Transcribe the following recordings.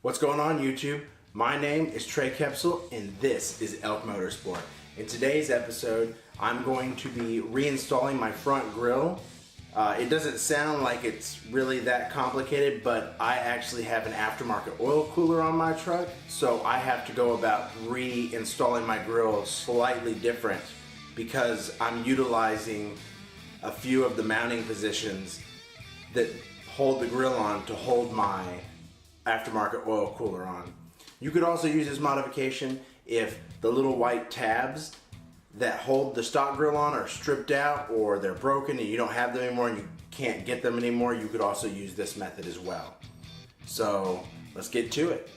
What's going on, YouTube? My name is Trey Kepsel and this is Elk Motorsport. In today's episode, I'm going to be reinstalling my front grille. It doesn't sound like it's really that complicated, but I actually have an aftermarket oil cooler on my truck, so I have to go about reinstalling my grille slightly different because I'm utilizing a few of the mounting positions that hold the grille on to hold my aftermarket oil cooler on. You could also use this modification if the little white tabs that hold the stock grille on are stripped out or they're broken and you don't have them anymore and you can't get them anymore. You could also use this method as well. So let's get to it.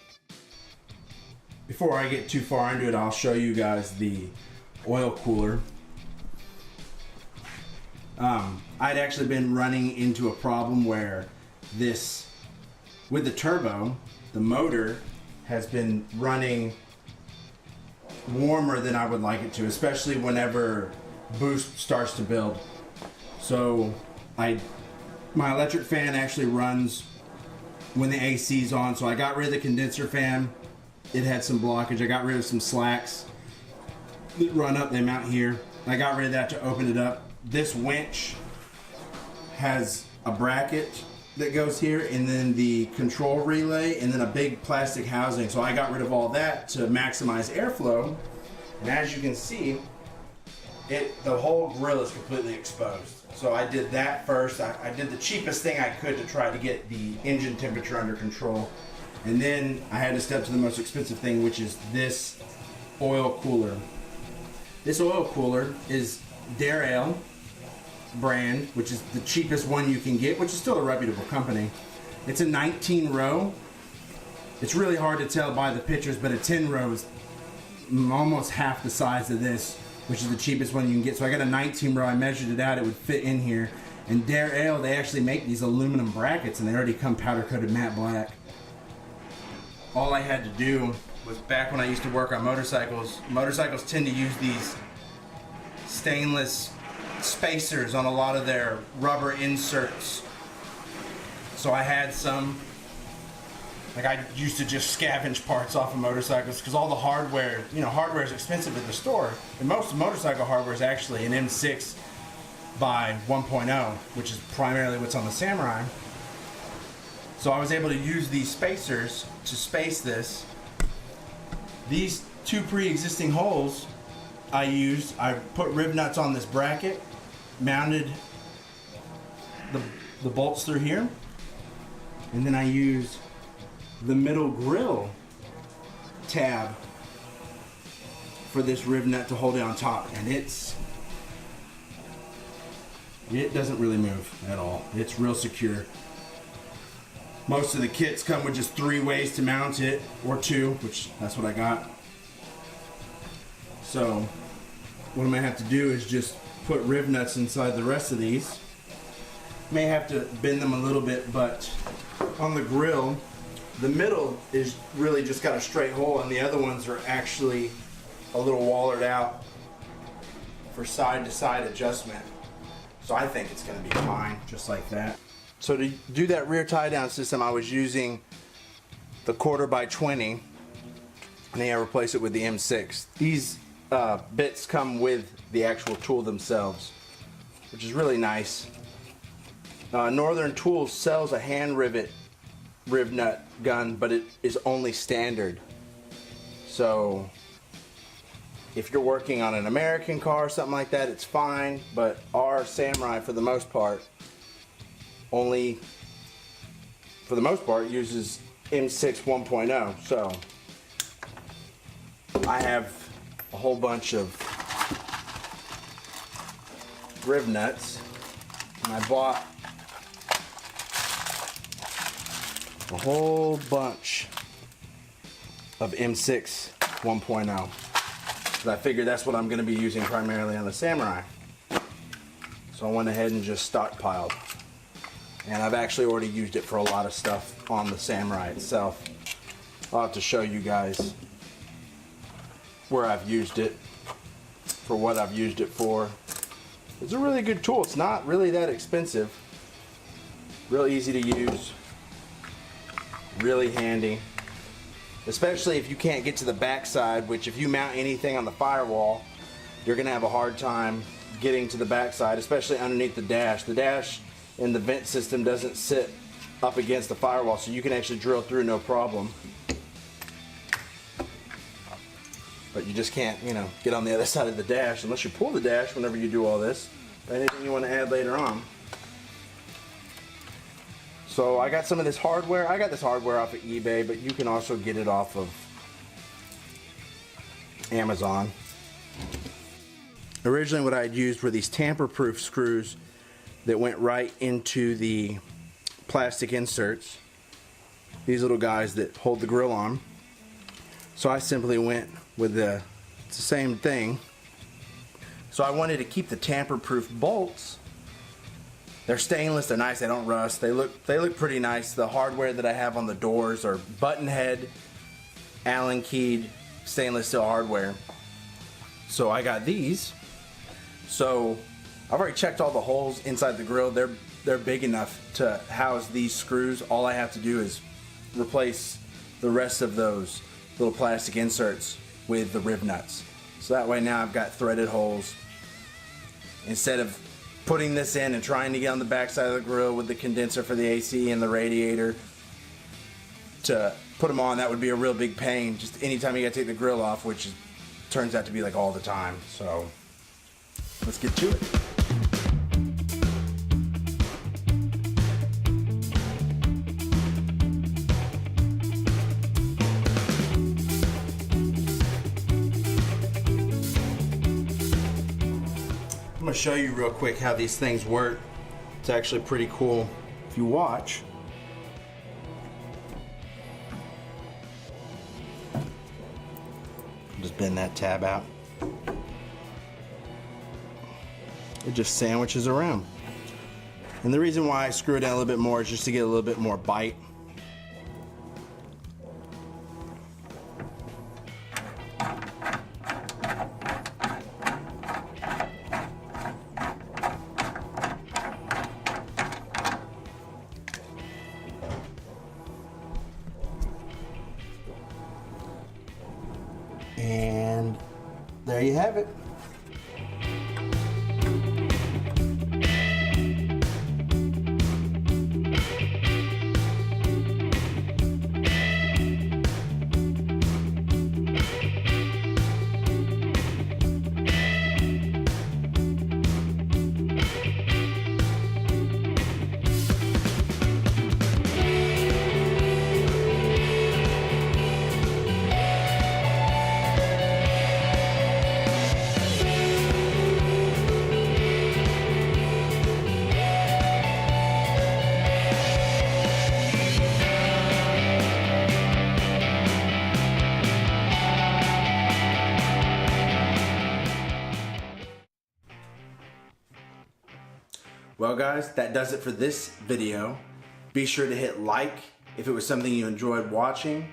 Before I get too far into it, I'll show you guys the oil cooler. I'd actually been running into a problem where with the turbo, the motor has been running warmer than I would like it to, especially whenever boost starts to build. So my electric fan actually runs when the AC is on, so I got rid of the condenser fan. It had some blockage. I got rid of some slacks that run up, they mount here. I got rid of that to open it up. This winch has a bracket that goes here, and then the control relay, and then a big plastic housing. So I got rid of all that to maximize airflow. And as you can see, the whole grill is completely exposed. So I did that first. I did the cheapest thing I could to try to get the engine temperature under control. And then I had to step to the most expensive thing, which is this oil cooler. This oil cooler is Grille brand, which is the cheapest one you can get, which is still a reputable company. It's a 19 row. It's really hard to tell by the pictures, but a 10 row is almost half the size of this, which is the cheapest one you can get. So I got a 19 row. I measured it out. It would fit in here. And Grille, they actually make these aluminum brackets, and they already come powder coated matte black. All I had to do was, back when I used to work on motorcycles tend to use these stainless spacers on a lot of their rubber inserts. So I had some, like I used to just scavenge parts off of motorcycles because all the hardware, hardware is expensive at the store. And most motorcycle hardware is actually an M6 by 1.0, which is primarily what's on the Samurai. So I was able to use these spacers to space this. These two pre-existing holes I put rib nuts on this bracket, mounted the bolts through here, and then I used the middle grill tab for this rib nut to hold it on top, and it doesn't really move at all. It's real secure. Most of the kits come with just 3 ways to mount it, or 2, which that's what I got. So what I'm going to have to do is just put rib nuts inside the rest of these. May have to bend them a little bit, but on the grill, the middle is really just got a straight hole, and the other ones are actually a little wallered out for side-to-side adjustment. So I think it's going to be fine, just like that. So to do that rear tie-down system, I was using the 1/4x20, and then I replaced it with the M6. These bits come with the actual tool themselves, which is really nice. Northern Tools sells a hand rib nut gun, but it is only standard. So if you're working on an American car or something like that, it's fine, but our Samurai, for the most part, uses M6 1.0. So I have a whole bunch of rib nuts, and I bought a whole bunch of M6 1.0. So I figured that's what I'm going to be using primarily on the Samurai. So I went ahead and just stockpiled. And I've actually already used it for a lot of stuff on the Samurai itself. I'll have to show you guys where I've used it, for what I've used it for. It's a really good tool. It's not really that expensive. Real easy to use. Really handy. especially if you can't get to the back side, which if you mount anything on the firewall, you're gonna have a hard time getting to the back side, especially underneath the dash. The dash in the vent system doesn't sit up against the firewall, so you can actually drill through no problem. But you just can't, you know, get on the other side of the dash unless you pull the dash whenever you do all this. Anything you want to add later on. So I got some of this hardware. I got this hardware off of eBay, but you can also get it off of Amazon. Originally what I had used were these tamper-proof screws that went right into the plastic inserts. These little guys that hold the grill on. So I simply went with it's the same thing. So I wanted to keep the tamper-proof bolts. They're stainless, they're nice, they don't rust. They look pretty nice. The hardware that I have on the doors are button head, Allen keyed stainless steel hardware. So I got these. So I've already checked all the holes inside the grill. They're big enough to house these screws. All I have to do is replace the rest of those little plastic inserts with the rib nuts. So that way now I've got threaded holes. Instead of putting this in and trying to get on the back side of the grill with the condenser for the AC and the radiator to put them on, that would be a real big pain just anytime you gotta take the grill off, which turns out to be like all the time. So let's get to it. I'm going to show you real quick how these things work. It's actually pretty cool if you watch. Just bend that tab out. It just sandwiches around. And the reason why I screw it in a little bit more is just to get a little bit more bite. And there you have it. Well guys, that does it for this video. Be sure to hit like if it was something you enjoyed watching.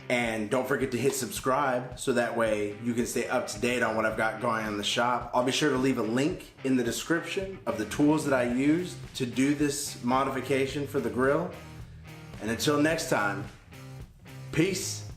And don't forget to hit subscribe so that way you can stay up to date on what I've got going on in the shop. I'll be sure to leave a link in the description of the tools that I used to do this modification for the grill. And until next time, peace.